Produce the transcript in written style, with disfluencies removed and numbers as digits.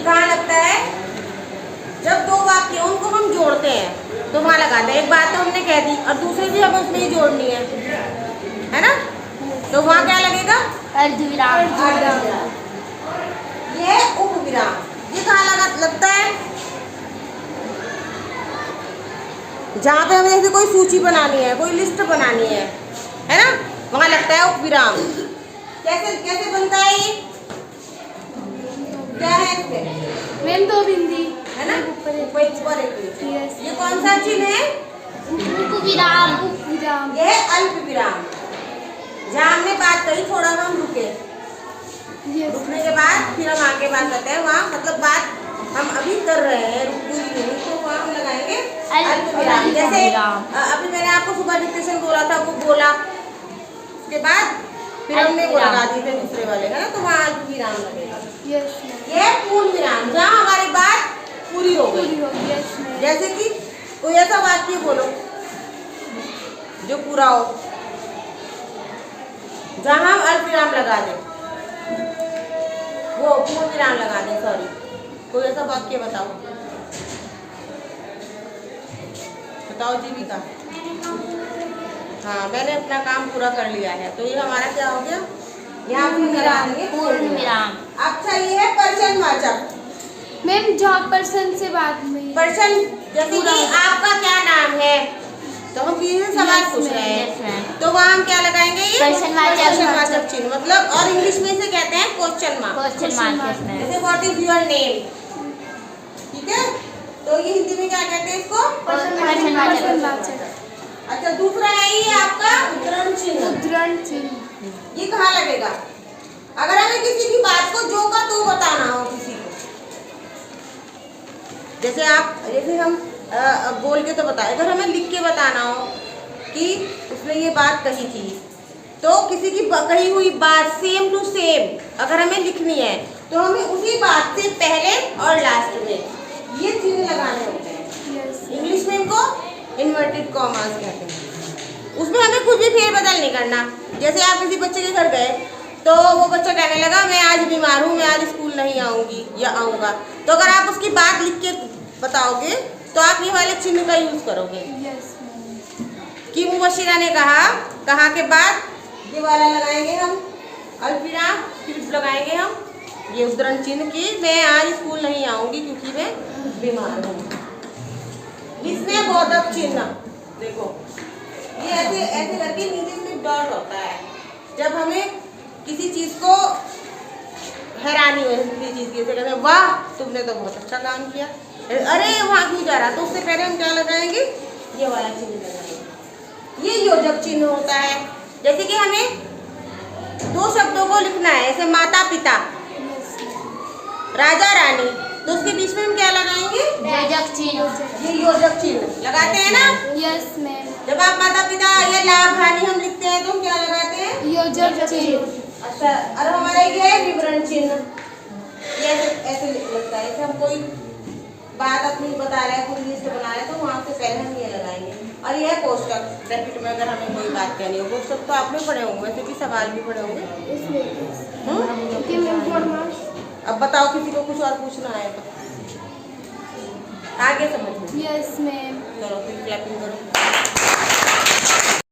कहाँ लगता है? जब दो वाक्य उनको हम जोड़ते हैं तो वहाँ लगाते हैं। एक बात तो हमने कह दी और दूसरी भी हमें उसमें ही जोड़नी है ना? तो वहाँ क्या लगेगा? अर्धविराम। ये उपविराम। ये कहाँ लगता है? जहाँ पे हमें ऐसे कोई सूची बनानी है, कोई लिस्ट बनानी है ना? वहाँ लगता है उपविराम। कैसे कैसे बनता है ये? क्या है इसमें? मैम दो बिंदी है ना? ऊपर एक नीचे। ये कौन सा चिन्ह है? उपविराम। उपविराम। ये है अल्प विराम। जहाँ हमने बात कही थोड़ा हम रुके, रुकने के बाद फिर हम आगे बात करते हैं। वहाँ मतलब बात हम अभी कर रहे हैं, पूरी नहीं, तो वहाँ हम लगाएंगे अल्प विराम। जैसे अभी मैंने आपको सुबह डिक्टेशन बोला था, वो बोला, उसके बाद फिर हमने वो लगा दी थे दूसरे वाले, है ना? तो वहाँ अल्प विराम लगेगा। ये पूर्ण विराम, जहाँ हमारी बात पूरी हो गई। जैसे कि कोई ऐसा वाक्य बोलो जो पूरा हो, जहाँ हम अल्प विराम लगा दें, वो पूर्ण विराम लगा दें। सॉरी, कोई ऐसा वाक्य बताओ, बताओ जीविका। हाँ, मैंने अपना काम पूरा कर लिया है, तो ये हमारा क्या हो गया? यहाँ पूर्ण विराम। अच्छा, ये है प्रश्नवाचक। मैम जहाँ पर्सन से बात में पर्सन, जैसे कि आपका क्या नाम है, तो हम किसी से सवाल पूछ रहे हैं, तो वहाँ हम क्या लगाएंगे? ये प्रश्नवाचक चिन्ह। मतलब और इंग्लिश में इसे कहते हैं क्वेश्चन मार्क। जैसे व्हाट इज योर नेम, ठीक है? तो ये हिंदी में क्या कहते हैं इसको? प्रश्नवाचक। अच्छा, दूसरा है ये आपका उद्धरण चिन्ह। उद्धरण चिन्ह ये कहाँ लगेगा? अगर हमें किसी की बात को जो का तो बताना हो किसी को, जैसे हम बोल के तो बताए, अगर हमें लिख के बताना हो कि उसने ये बात कही थी, तो किसी की कही हुई बात सेम टू सेम अगर हमें लिखनी है, तो हमें उसी बात से पहले और लास्ट में ये चिन्ह लगाने होते हैं। इंग्लिश में इनको इन्वर्टेड कॉमास कहते हैं। उसमें हमें कुछ भी फेरबदल नहीं करना। जैसे आप किसी बच्चे के घर गए, तो वो बच्चा कहने लगा मैं आज बीमार हूँ, मैं आज स्कूल नहीं आऊँगी या आऊँगा, तो अगर आप उसकी बात लिख के बताओगे तो आप ये वाले चिन्ह का यूज करोगे। कि मुबशिरा ने कहा के बाद ये वाला लगाएंगे हम अल्पविराम, फिर लगाएंगे हम ये उद्धरण चिन्ह कि मैं आज स्कूल नहीं आऊँगी क्योंकि मैं बीमार हूँ। इसमें बोधक चिन्ह देखो, ये ऐसे ऐसे करके नीचे में डॉट होता है। जब हमें किसी चीज को हैरानी हो, किसी चीज की, जैसे कहते हैं वाह तुमने तो बहुत अच्छा काम किया, अरे वहाँ क्यों जा रहा, तो उससे पहले हम क्या लगाएंगे? ये वाला चिन्ह लगाएंगे। ये योजक चिन्ह होता है। जैसे कि हमें दो शब्दों को लिखना है, जैसे माता पिता, राजा रानी, तो उसके बीच में हम क्या लगाएंगे? योजक चिन्ह। ये योजक चिन्ह लगाते हैं ना? Yes ma'am. जब आप माता पिता या लाभ हानि हम लिखते हैं तो हम क्या लगाते हैं? योजक चिन्ह। अच्छा, और हमारा ये है विवरण चिन्ह। ये ऐसे लगता है, जैसे हम कोई बात अपनी बता रहे हैं, कोई लिस्ट बना रहे हैं, तो वहाँ से पहले हम ये लगाएंगे। और ये है कोष्टक, ब्रैकेट में अगर हमें कोई बात कहनी हो। कोष्टक तो आपने पढ़े होंगे, वैसे भी सवाल भी पढ़े होंगे। अब बताओ, किसी को कुछ और पूछना है तो आगे समझ में। Yes ma'am. चलो फिर